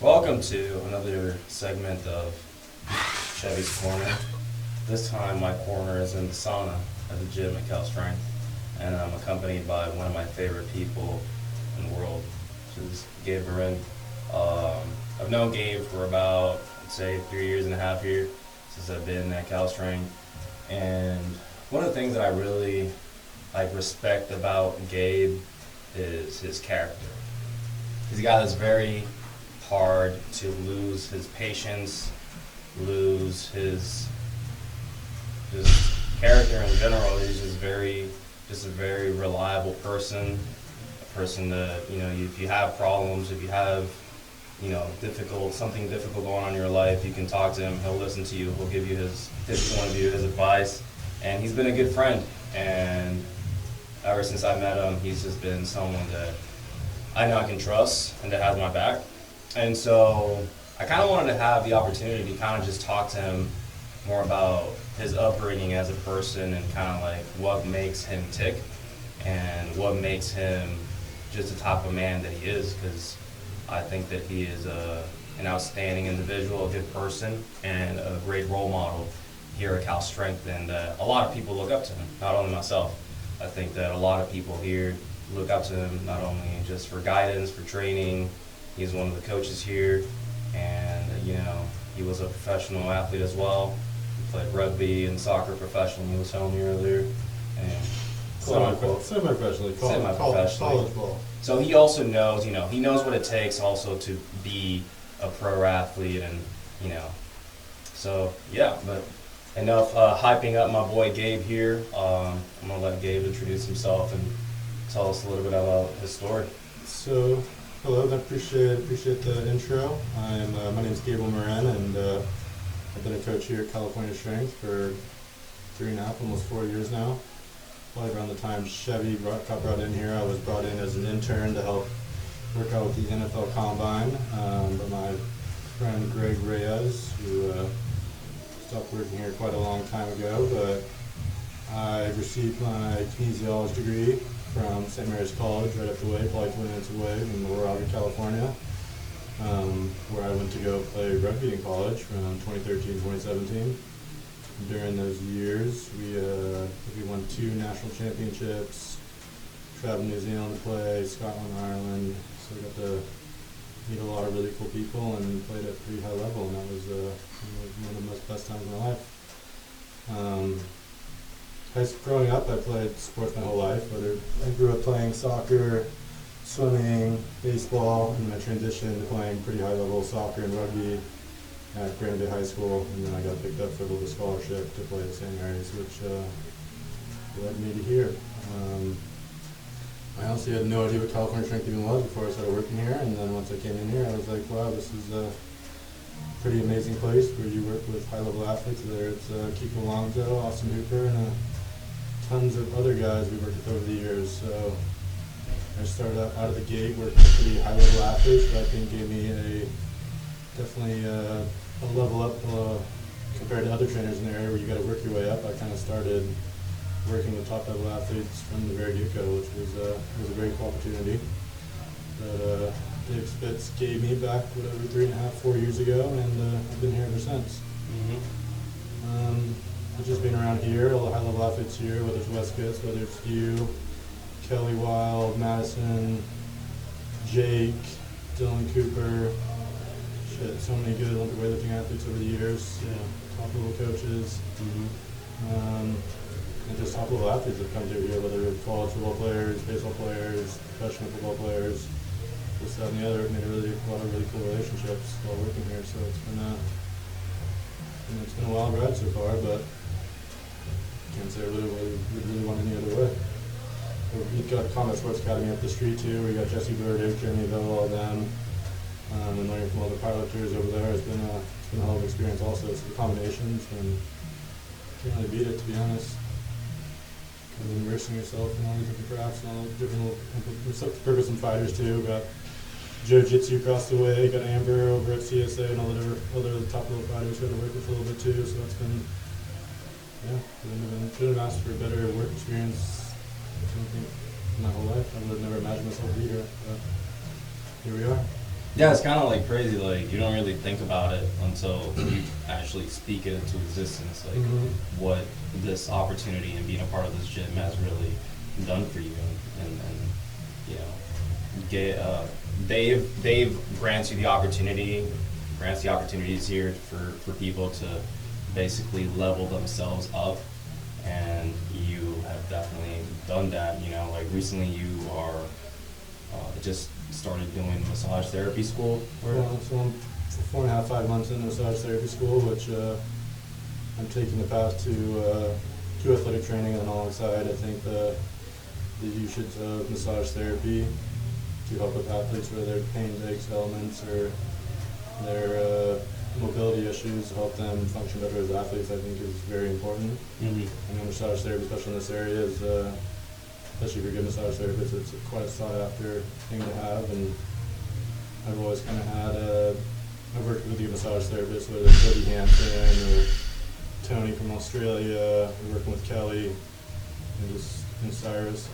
Welcome to another segment of Chevy's Corner. This time my corner is in the sauna at the gym at Cal Strength, and I'm accompanied by one of my favorite people in the world, which is Gabe Marin. I've known Gabe for about, I'd say, 3 years and a half here since I've been at Cal Strength, and one of the things that I really respect about Gabe is his character. He's a guy that's very hard to lose his patience, lose his just character in general. He's just a very reliable person. A person that, if you have problems, if you have, something difficult going on in your life, you can talk to him. He'll listen to you. He'll give you his point of view, his advice. And he's been a good friend. And ever since I met him, he's just been someone that I know I can trust and that has my back. And so I kind of wanted to have the opportunity to kind of just talk to him more about his upbringing as a person and kind of like what makes him tick and what makes him just the type of man that he is, because I think that he is an outstanding individual, a good person, and a great role model here at Cal Strength. And a lot of people look up to him, not only myself. I think that a lot of people here look up to him not only just for guidance, for training. He's one of the coaches here, and he was a professional athlete as well. He played rugby and soccer professionally, he was telling me earlier. And Semi-professionally, college ball. So he also knows, he knows what it takes also to be a pro athlete, and so yeah. But enough hyping up my boy Gabe here. I'm gonna let Gabe introduce himself and tell us a little bit about his story. So, hello, I appreciate the intro. My name's Gabe Marin, and I've been a coach here at California Strength for 3.5, almost 4 years now. Probably around the time Chevy got brought in here, I was brought in as an intern to help work out with the NFL Combine. But my friend Greg Reyes, who stopped working here quite a long time ago, but I received my kinesiology degree from St. Mary's College right up the way, probably 20 minutes away in Moraga, California, where I went to go play rugby in college from 2013 2017. During those years, we won 2 national championships, traveled to New Zealand to play, Scotland, Ireland, so I got to meet a lot of really cool people and played at a pretty high level, and that was one of the best times of my life. Growing up, I played sports my whole life. I grew up playing soccer, swimming, baseball, and then I transitioned to playing pretty high-level soccer and rugby at Granby High School, and then I got picked up for a little scholarship to play at St. Mary's, which led me to here. I honestly had no idea what California Strength even was before I started working here, and then once I came in here, I was like, wow, this is a pretty amazing place where you work with high-level athletes, whether it's Kiko Alonso, Austin Hooper, and tons of other guys we worked with over the years. So I started out of the gate working with pretty high-level athletes, but I think gave me definitely a level up compared to other trainers in the area where you got to work your way up. I kind of started working with top-level athletes from the very get-go, which was a very cool opportunity that Dave Spitz gave me back, 3.5, 4 years ago, and I've been here ever since. I've just been around here, all the high-level athletes here, whether it's West Coast, whether it's you, Kelly Wild, Madison, Jake, Dylan Cooper, so many good Olympic weightlifting athletes over the years, top-level coaches, and just top-level athletes that come through here, whether it's college football players, baseball players, professional football players, this, that, and the other. I've made a lot of really cool relationships while working here, so it's been a wild ride so far, but can't say I would really want any other way. We've got Combat Sports Academy up the street too, where you got Jesse Burdick, Jeremy Bell, all of them, and learning from all the piloters over there. It's been a hell of an experience also. So the combinations, and can't really beat it, to be honest. Kind of immersing yourself in all these different crafts and all the different little purpose and fighters too. Got Jiu-Jitsu across the way, got Amber over at CSA and all the other top level fighters who had to work with a little bit too, so that's been couldn't have asked for a better work experience I think in my whole life. I would have never imagined myself be here, but here we are. Yeah, it's kind of like crazy. Like you don't really think about it until you actually speak it into existence. Like what this opportunity and being a part of this gym has really done for you, and you know, they've granted you the opportunity, grants the opportunities here for people to basically level themselves up, and you have definitely done that. You know, like recently you are just started doing massage therapy school. So I'm 4.5, 5 months into massage therapy school, which I'm taking the path to athletic training, and alongside I think the usage of massage therapy to help with athletes with their pain, aches, ailments, or their mobility issues, to help them function better as athletes, I think is very important. And massage therapy, especially in this area, is especially for good massage therapists, it's quite a sought after thing to have. And I've always kind of had I've worked with good massage therapists, whether it's Cody Hansen or Tony from Australia, we're working with Kelly, and Cyrus,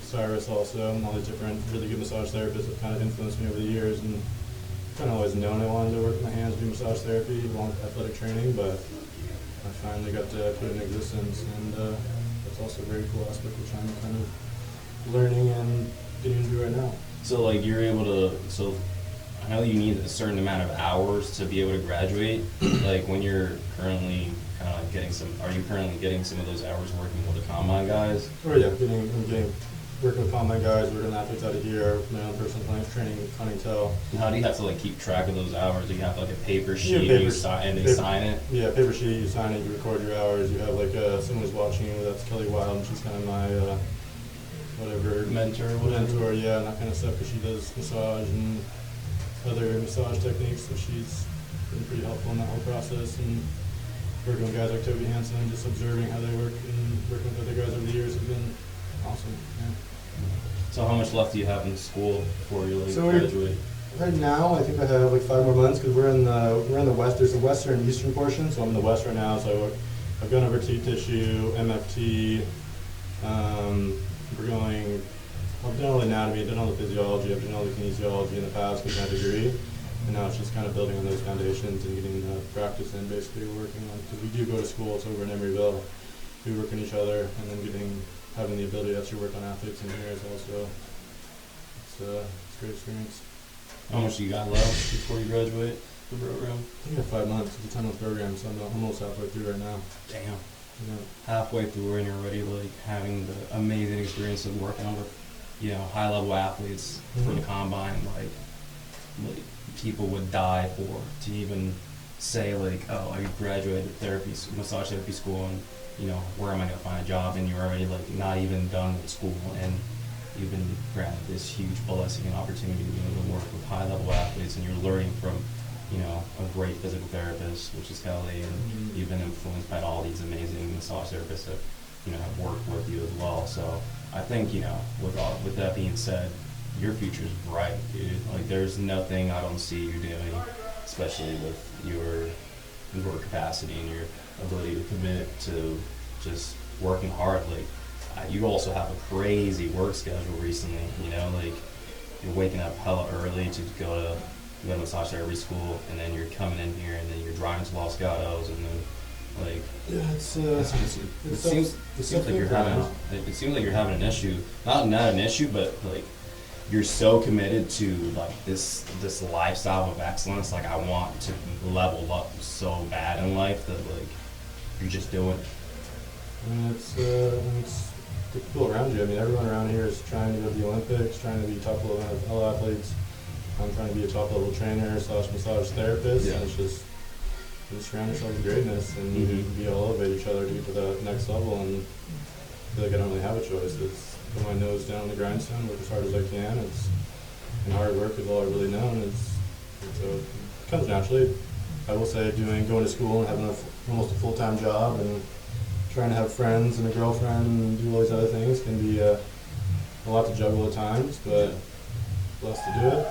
Cyrus also, and all these different really good massage therapists have kind of influenced me over the years. And kind of always known I wanted to work with my hands, do massage therapy, along with athletic training, but I finally got to put it in existence, and that's also a very cool aspect which I'm kind of learning and getting into right now. So like you're able to, so I know you need a certain amount of hours to be able to graduate. Like when you're currently kind of like getting some, are you currently getting some of those hours working with the combine guys? Oh yeah, I'm getting working with combine guys, working with athletes out of here, my own personal clients, training with clientele. And how do you have to like keep track of those hours? Do you have like a paper sheet paper, you sign, and they sign it? Yeah, paper sheet, you sign it, you record your hours, you have like someone who's watching you, that's Kelly Wild, and she's kind of my mentor, yeah, and that kind of stuff, because she does massage and other massage techniques, so she's been pretty helpful in that whole process. And working with guys like Toby Hansen, just observing how they work, and working with other guys over the years have been awesome. Yeah. So how much left do you have in school before you graduate? Right now, I think I have like 5 more months, because we're in the west. There's a western and eastern portion, so I'm in the west right now. So I've gone over teeth tissue, MFT. I've done all the anatomy, I've done all the physiology, I've done all the kinesiology in the past with my degree, and now it's just kind of building on those foundations and getting practice in. Basically, working on, because we do go to school. It's over in Emeryville. We work on each other, and then having the ability to actually work on athletes in here is also it's a great experience. How much do you got left before you graduate the program? I think I have 5 months. It's a 10-month program, so I'm almost halfway through right now. Damn. Yeah. Halfway through, and you're already like having the amazing experience of working with, you know, high level athletes for the combine. Like people would die to even say like, oh, I graduated massage therapy school, and you know, where am I gonna find a job? And you're already like not even done with school, and you've been granted this huge blessing and opportunity to be able to work with high level athletes, and you're learning from, you know, a great physical therapist, which is Kelly, and you've been influenced by all these amazing massage therapists that, you know, have worked with you as well. So I think, you know, with that being said, your future's bright, dude. Like there's nothing I don't see you doing, especially with your capacity and your ability to commit to just working hard. Like you also have a crazy work schedule recently, you know, like you're waking up hella early to go to massage therapy school, and then you're coming in here, and then you're driving to Los Gatos, and then like it seems like you're having an issue, not an issue, but like you're so committed to like this lifestyle of excellence. Like I want to level up so bad in life that like you're just doing it. And it's the people around you. I mean, everyone around here is trying to go to the Olympics, trying to be top level NFL athletes. I'm trying to be a top level trainer / massage therapist. And it's just surround yourself with greatness, and we all elevate each other to get to the next level. And I feel like I don't really have a choice. It's put my nose down on the grindstone, work as hard as I can. And hard work is all I've really known. So it comes naturally. I will say, going to school and having almost a full-time job and trying to have friends and a girlfriend and do all these other things can be a lot to juggle at times, but blessed to do it.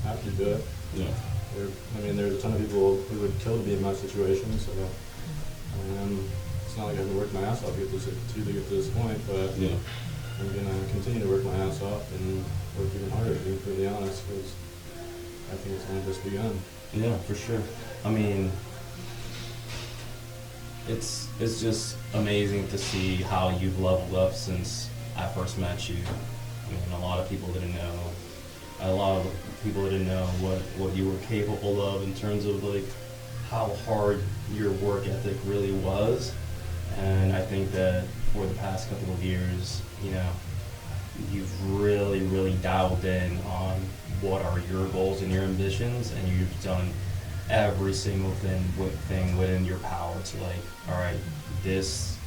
Happy to do it. Yeah. There's a ton of people who would kill to be in my situation, so it's not like I've worked my ass off to get to this point, but I'm going to continue to work my ass off and work even harder, to be completely honest, because I think it's only just begun. Yeah, for sure. I mean, it's just amazing to see how you've leveled up since I first met you. I mean, a lot of people didn't know. What you were capable of in terms of like how hard your work ethic really was. And I think that for the past couple of years, you've really, really dialed in on what are your goals and your ambitions, and you've done every single thing within your power to like, all right, this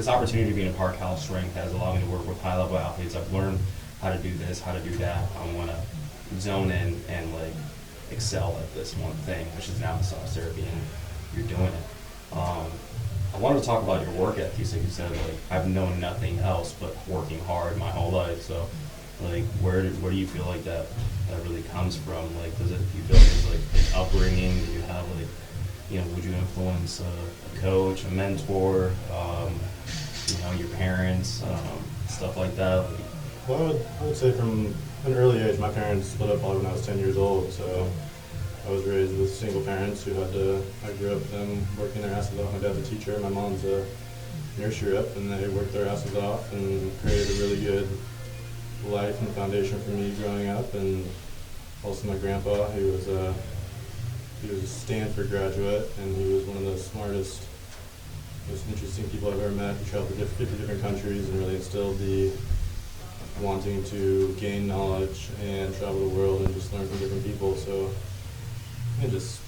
opportunity to be in Park Health Strength has allowed me to work with high level athletes. I've learned how to do this, how to do that. I want to zone in and like excel at this one thing, which is now massage therapy, and you're doing it. I wanted to talk about your work ethic. Like you said, like I've known nothing else but working hard my whole life. So, like, where do you feel like that really comes from? Like, do you feel like it's like an upbringing? Do you have like, would you influence a coach, a mentor, your parents, stuff like that? Like, Well, I would say from an early age, my parents split up probably when I was 10 years old, so I was raised with single parents who I grew up with them working their asses off. My dad's a teacher, my mom's a nursery rep, and they worked their asses off and created a really good life and foundation for me growing up. And also my grandpa, he was a Stanford graduate, and he was one of the smartest, most interesting people I've ever met. He traveled to 50 different countries and really instilled the wanting to gain knowledge and travel the world and just learn from different people. So, and just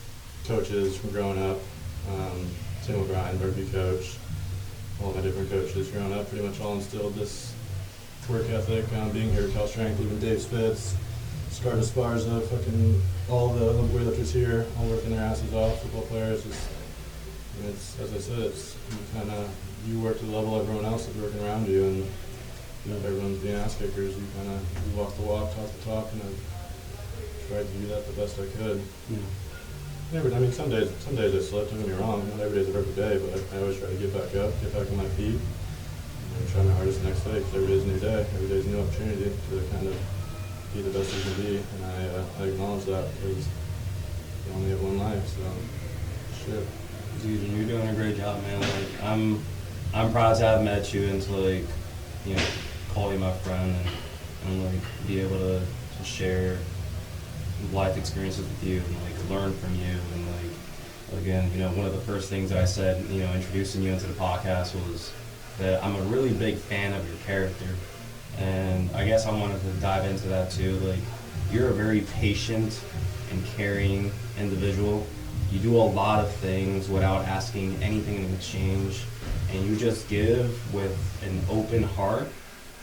coaches from growing up, Tim O'Brien, rugby coach, all my different coaches growing up pretty much all instilled this work ethic. Being here at Cal Strength, even Dave Spitz, Scar Esparza, fucking all the weightlifters here, all working their asses off, football players. It's, as I said, you work to the level everyone else is working around you, and everyone's being ass kickers. You walk the walk, talk the talk, and I tried to do that the best I could. Some days I slip, don't get me wrong, not every day's a perfect day, but I always try to get back up, get back on my feet, and try my hardest the next day, because every day's a new day, every day's a new opportunity to kind of be the best you can be, and I acknowledge that, because you only have one life, so shit. Dude, you're doing a great job, man. Like, I'm proud to have met you and to like, call you my friend and like be able to share life experiences with you and like learn from you. And like, again, one of the first things that I said, introducing you into the podcast was that I'm a really big fan of your character. And I guess I wanted to dive into that too. Like, you're a very patient and caring individual. You do a lot of things without asking anything in exchange, and you just give with an open heart.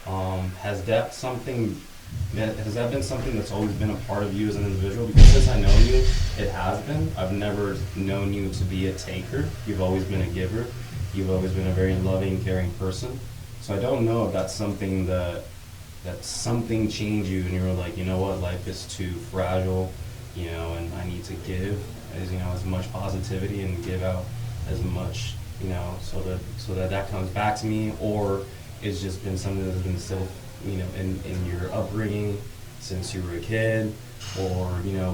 Has that been something that's always been a part of you as an individual? Because since I know you, it has been. I've never known you to be a taker. You've always been a giver. You've always been a very loving, caring person. So I don't know if that's something that something changed you and you were like, you know what, life is too fragile, and I need to give as much positivity and give out as much, so that comes back to me, or it's just been something that's been still, in your upbringing since you were a kid, or,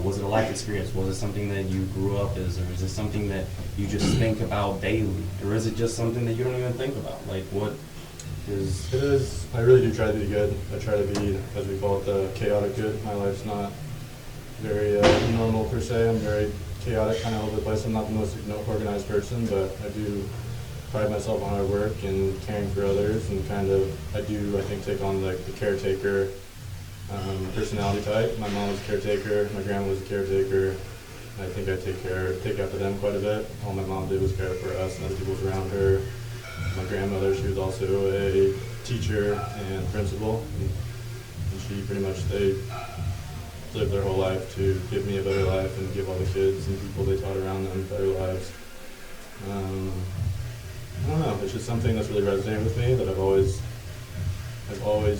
was it a life experience? Was it something that you grew up as, or is it something that you just think about daily, or is it just something that you don't even think about? Like, what is... It is. I really do try to be good. I try to be, as we call it, the chaotic good. My life's not very normal per se. I'm very chaotic, kind of all over the place. I'm not the most organized person, but I do pride myself on hard work and caring for others, and I think, take on like the caretaker personality type. My mom was a caretaker, my grandma was a caretaker. I think I take after them quite a bit. All my mom did was care for us and other people around her. My grandmother, she was also a teacher and principal, and she pretty much, they lived their whole life to give me a better life and give all the kids and people they taught around them better lives. I don't know, it's just something that's really resonated with me, that I've always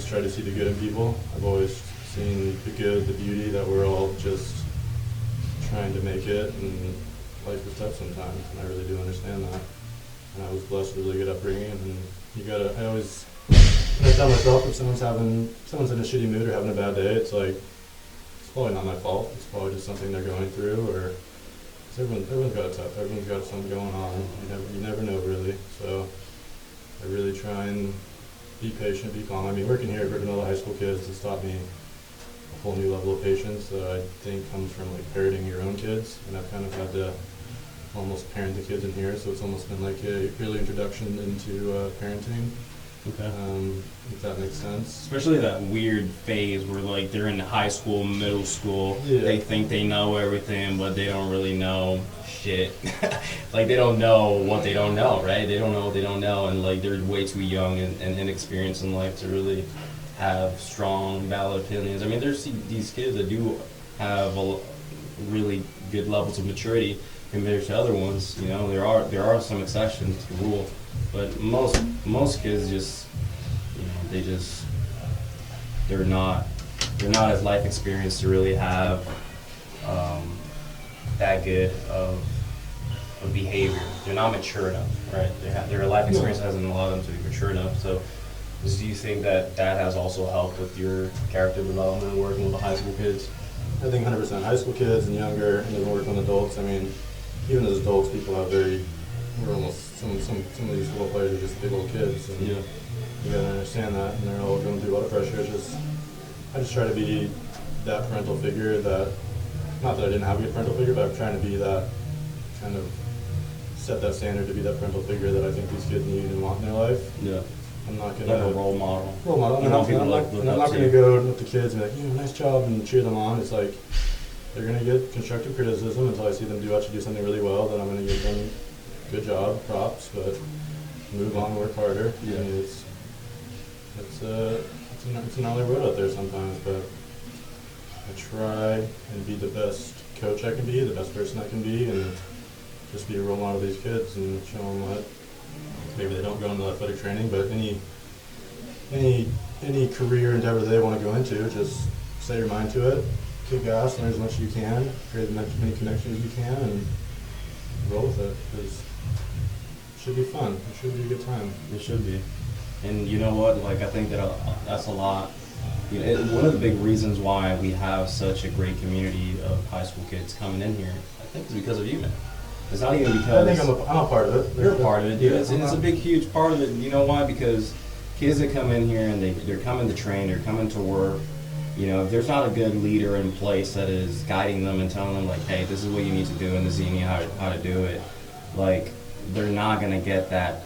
tried to see the good in people. I've always seen the good, the beauty, that we're all just trying to make it, and life is tough sometimes, and I really do understand that. And I was blessed with a really good upbringing, and I tell myself, if someone's in a shitty mood or having a bad day, it's like, probably not my fault. It's probably just something they're going through, or 'cause everyone's got everyone's got something going on. You never know really. So I really try and be patient, be calm. I mean, working here at all the high school kids has taught me a whole new level of patience that I think comes from like parenting your own kids, and I've kind of had to almost parent the kids in here, so it's almost been like a early introduction into parenting. Okay. If that makes sense. Especially that weird phase where like they're in high school, middle school, Yeah. they think they know everything, but they don't really know shit. Like they don't know what they don't know, right? They don't know what they don't know, and like they're way too young and inexperienced in life to really have strong, valid opinions. I mean, there's these kids that do have really good levels of maturity compared to other ones. You know, there are some exceptions to the rule, but most kids just, you know, they're not as life experienced to really have that good of behavior. They're not mature enough, right? Their life experience hasn't allowed them to be mature enough. So, do you think that has also helped with your character development, working with the high school kids? I think 100% high school kids and younger, and then working with adults. I mean, even as adults, people have we're almost, some of these football players are just big old kids. And Yeah. you gotta understand that, and they're all going through a lot of pressure. I just try to be that parental figure that, not that I didn't have a good parental figure, but I'm trying to be that, kind of set that standard to be that parental figure that I think these kids need and want in their life. Yeah. I'm not Like gonna a role model. role model. You And want I'm people to not, look and I'm up not to gonna you. go with the kids and be like, nice job, and cheer them on. It's like, they're gonna get constructive criticism until I see them actually do something really well. Then I'm gonna give them good job, props, but move on, work harder. Yeah. I mean, it's a gnarly road out there sometimes, but I try and be the best coach I can be, the best person I can be, and just be a role model to these kids and show them what, maybe they don't go into athletic training, but any career endeavor they want to go into, just set your mind to it, kick ass, learn as much as you can, create as many connections as you can, and roll with it, because it should be fun. It should be a good time. It should be. And you know what? Like, I think that that's a lot. You know, one of the big reasons why we have such a great community of high school kids coming in here, I think, is because of you, man. It's not even because I think I'm a part of it. you're a part of it, dude. Yeah, It's a big, huge part of it. You know why? Because kids that come in here and they're coming to train, they're coming to work. You know, if there's not a good leader in place that is guiding them and telling them, like, hey, this is what you need to do and this is how to do it, like, they're not going to get that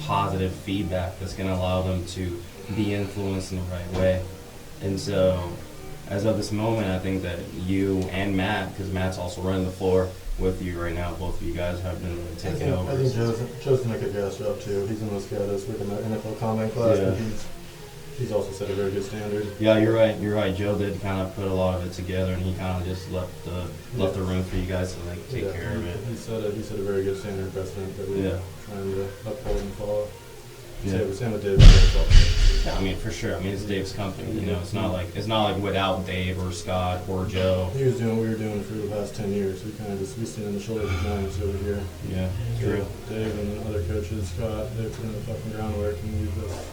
positive feedback that's going to allow them to be influenced in the right way. And so, as of this moment, I think that you and Matt, because Matt's also running the floor with you right now, both of you guys have been taking over. I think Joe's done a good job too. He's almost got us with the NFL combine class, Yeah. but he's also set a very good standard. Yeah, you're right. Joe did kind of put a lot of it together, and he kind of just left the room for you guys to like take care of it. He set a very good standard precedent that we're trying to uphold and follow. Same with Dave. Yeah, I mean, for sure. I mean, it's Dave's company. You know, it's not like without Dave or Scott or Joe. He was doing what we were doing for the past 10 years. We kind of we stand on the shoulders of giants over here. Yeah, true. Dave and other coaches, Scott, they put in the fucking groundwork, and we just,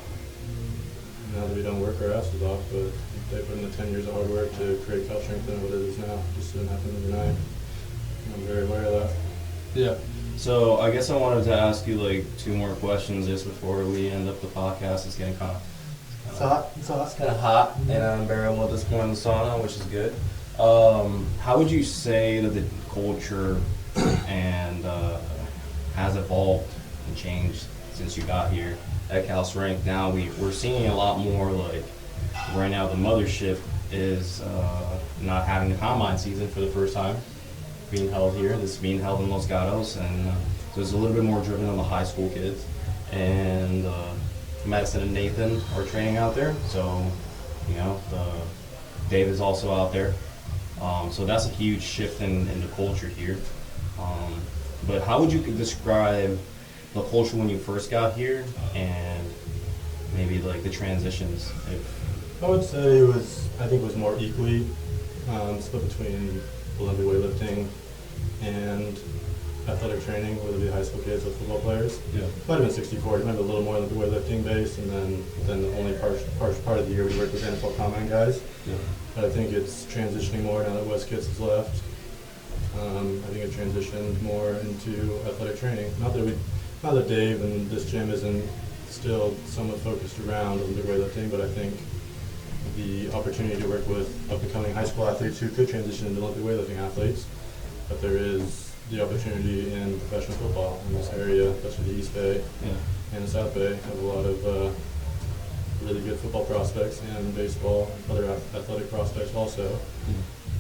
now that we don't work our asses off, but they put in the 10 years of hard work to create Cal Strength and what it is now. Just didn't happen overnight. I'm very aware of that. Yeah. So I guess I wanted to ask you like 2 more questions just before we end up the podcast. It's getting kind of It's Kind of hot, and I'm bearable at this point in the sauna, which is good. how would you say that the culture and has evolved and changed since you got here at Cal Strength? Now we're seeing a lot more like right now the mothership is not having the combine season for the first time being held here. This is being held in Los Gatos, and so it's a little bit more driven on the high school kids. And Madison and Nathan are training out there, so you know Dave is also out there. So that's a huge shift in the culture here. But how would you describe the culture when you first got here, and maybe like the transitions? I would say I think it was more equally split between Olympic weightlifting and athletic training, whether it be high school kids or football players. Yeah. Might have been 60-40, might have been a little more Olympic weightlifting based, and then the only part of the year we worked with NFL combine guys. Yeah. but I think it's transitioning more now that Wes Kitts has left. I think it transitioned more into athletic training. Not that Dave and this gym isn't still somewhat focused around Olympic weightlifting, but I think the opportunity to work with up-and-coming high school athletes who could transition into Olympic weightlifting athletes, but there is the opportunity in professional football in this area, especially the East Bay and the South Bay, have a lot of really good football prospects and baseball, other athletic prospects also,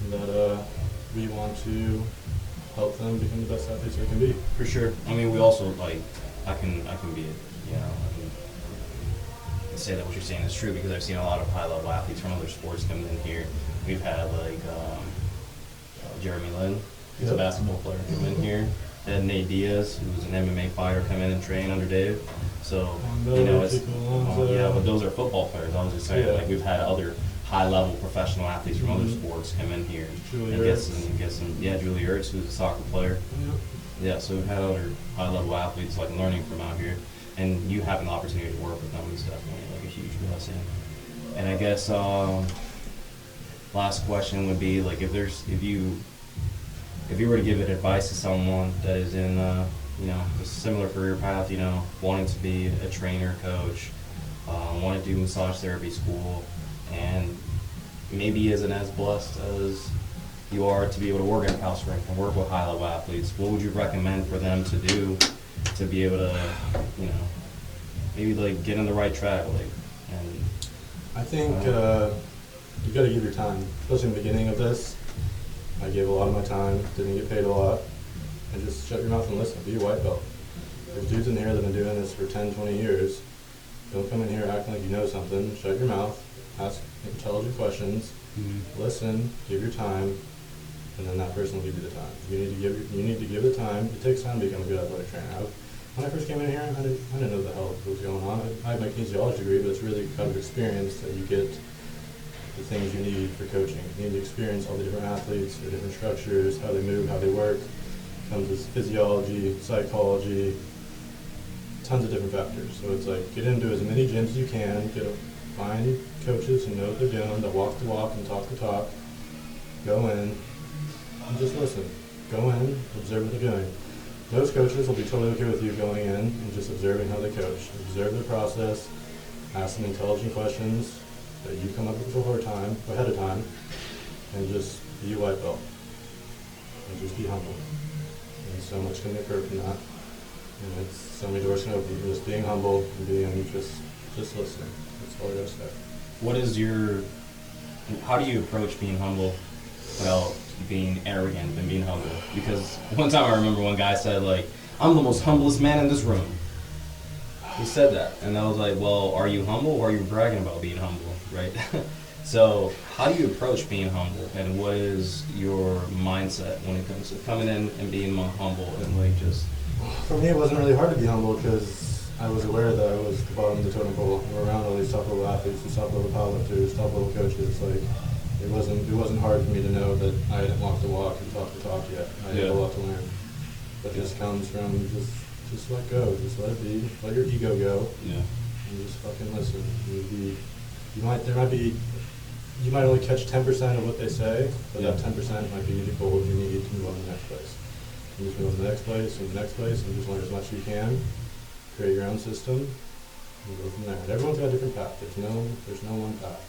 that we want to help them become the best athletes they can be. For sure. I mean, we also, like, I can be, you know, I can say that what you're saying is true because I've seen a lot of high-level athletes from other sports come in here. We've had, like, Jeremy Lin, who's a basketball player, come in here. Had Nate Diaz, who was an MMA fighter, come in and train under Dave. So, you know, it's, yeah, but those are football players. I was just saying, like, we've had other high-level professional athletes from other sports come in here and get some, Julie Ertz, who's a soccer player. Yeah, so we've had other high-level athletes, like, learning from out here. And you having the opportunity to work with them is definitely, like, a huge blessing. And I guess, last question would be, like, if you were to give advice to someone that is in, you know, a similar career path, you know, wanting to be a trainer, coach, wanting to do massage therapy school, and maybe isn't as blessed as you are to be able to work at Cal Strength and work with high-level athletes, what would you recommend for them to do to be able to, you know, maybe, like, get on the right track, like, and... I think you got to give your time, especially in the beginning of this. I gave a lot of my time, didn't get paid a lot, and just shut your mouth and listen, be a white belt. There's dudes in here that have been doing this for 10, 20 years. Don't come in here acting like you know something. Shut your mouth, ask intelligent questions, listen, give your time, and then that person will give you the time. You need to give the time. It takes time to become a good athletic trainer. When I first came in here, I didn't know the hell what was going on. I had my kinesiology degree, but it's really kind of experience that you get the things you need for coaching. You need to experience all the different athletes, their different structures, how they move, how they work. Comes with physiology, psychology, tons of different factors. So it's like, get into as many gyms as you can, find coaches who know what they're doing, that walk the walk and talk the talk. Go in and just listen. Go in, observe what they're doing. Those coaches will be totally okay with you going in and just observing how they coach. Observe the process, ask them intelligent questions that you come up with ahead of time, and just be a white belt. And just be humble. And so much can occur from that. And it's so many doors can open. Just being humble and being just listening. That's all I gotta say. How do you approach being humble without being arrogant and being humble? Because one time I remember one guy said, like, I'm the most humblest man in this room. He said that, and I was like, well, are you humble or are you bragging about being humble, right? So how do you approach being humble, and what is your mindset when it comes to coming in and being humble and, like, just... For me, it wasn't really hard to be humble because I was aware that I was the bottom of the totem pole. We're around all these top-level athletes, these top-level powerlifters, top-level coaches. Like, it wasn't hard for me to know that I hadn't walked the walk and talked the talk yet. I had a lot to learn. But this comes from just let go, just let it be, let your ego go, and just fucking listen. You might only catch 10% of what they say, but that 10% might be the gold you need to move on to the next place. You just move on to the next place and the next place, and just learn as much as you can. Create your own system, and go from there. And everyone's got a different path. There's no one path.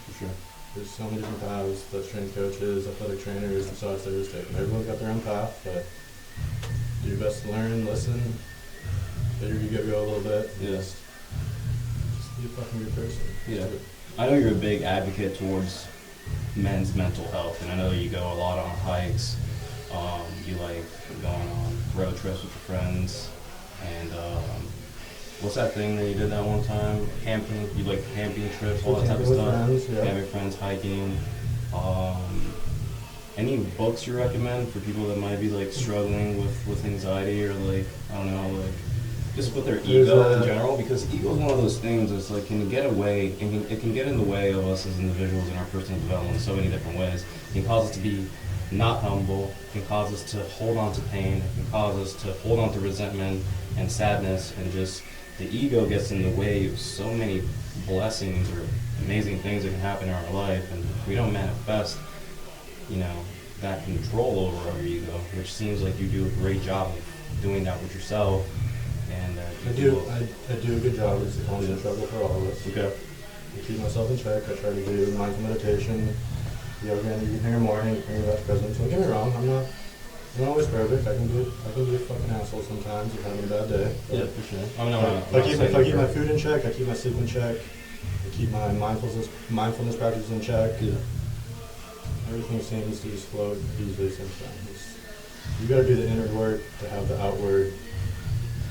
For sure. There's so many different paths that strength coaches, athletic trainers, massage therapists take. And everyone's got their own path, but do your best to learn, listen, let your ego go a little bit. Just be a fucking good person. Yeah. I know you're a big advocate towards men's mental health, and I know you go a lot on hikes. You like going on road trips with your friends, and what's that thing that you did that one time? Camping. You like camping trips, all that type of stuff. Friends, Camping friends, hiking. Any books you recommend for people that might be, like, struggling with anxiety, or, like, I don't know, like, just with their ego in general? Because ego is one of those things that's, like, can get away, and it can get in the way of us as individuals in our personal development in so many different ways. It can cause us to be not humble. It can cause us to hold on to pain. It can cause us to hold on to resentment and sadness, and just the ego gets in the way of so many blessings or amazing things that can happen in our life, and if we don't manifest, you know, that control over our ego, which seems like you do a great job of doing that with yourself. And I do a good job. It's a constant struggle for all of us. Okay. I keep myself in check. I try to do mindful meditation, yoga in the evening or morning, bring about presence. Don't get me wrong, I'm not always perfect. I can be a fucking asshole sometimes if I'm having a bad day. Yeah, for sure. If I keep my food in check, I keep my sleep in check, I keep my mindfulness practices in check. Yeah. Everything seems to just flow easily sometimes. You got to do the inner work to have the outward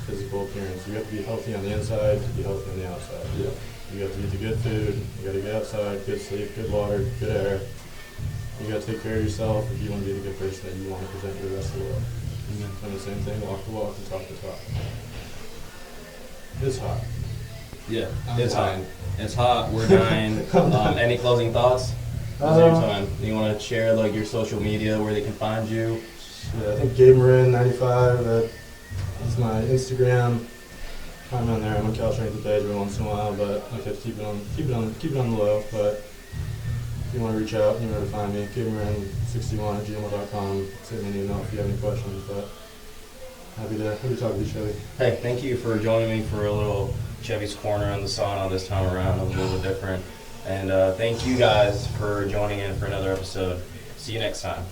physical appearance. You have to be healthy on the inside to be healthy on the outside. Yeah. You got to eat the good food. You got to get outside, good sleep, good water, good air. You got to take care of yourself if you want to be the good person that you want to present to the rest of the world. And the same thing, walk the walk and talk the talk. It's hot. Yeah, I'm it's hot. dying. It's hot. We're dying. Any closing thoughts? This is your time. You want to share like your social media where they can find you? Yeah, I think Gabe Marin 95. That's my Instagram. I'm on there. I'm on Cal Strength page every once in a while, but I have to keep it on the low. But if you want to reach out, you know where to find me. GabeMarin61@gmail.com. Send me an email if you have any questions. But happy to talk to you, Chevy. Hey, thank you for joining me for a little Chevy's Corner in the sauna this time around. It was a little bit different. And thank you guys for joining in for another episode. See you next time.